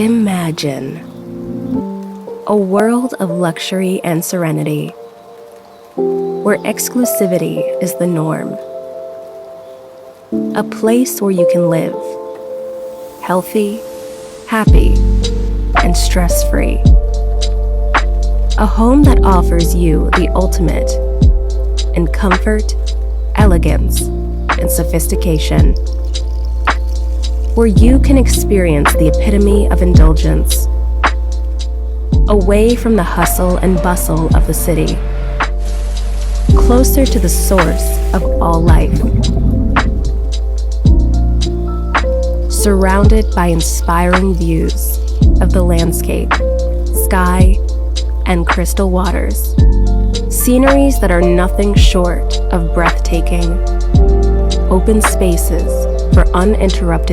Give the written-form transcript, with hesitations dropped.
Imagine a world of luxury and serenity, where exclusivity is the norm. A place where you can live healthy, happy, and stress-free. A home that offers you the ultimate in comfort, elegance, and sophistication. Where you can experience the epitome of indulgence, away from the hustle and bustle of the city, closer to the source of all life. Surrounded by inspiring views of the landscape, sky, and crystal waters. Sceneries that are nothing short of breathtaking. Open spaces for uninterrupted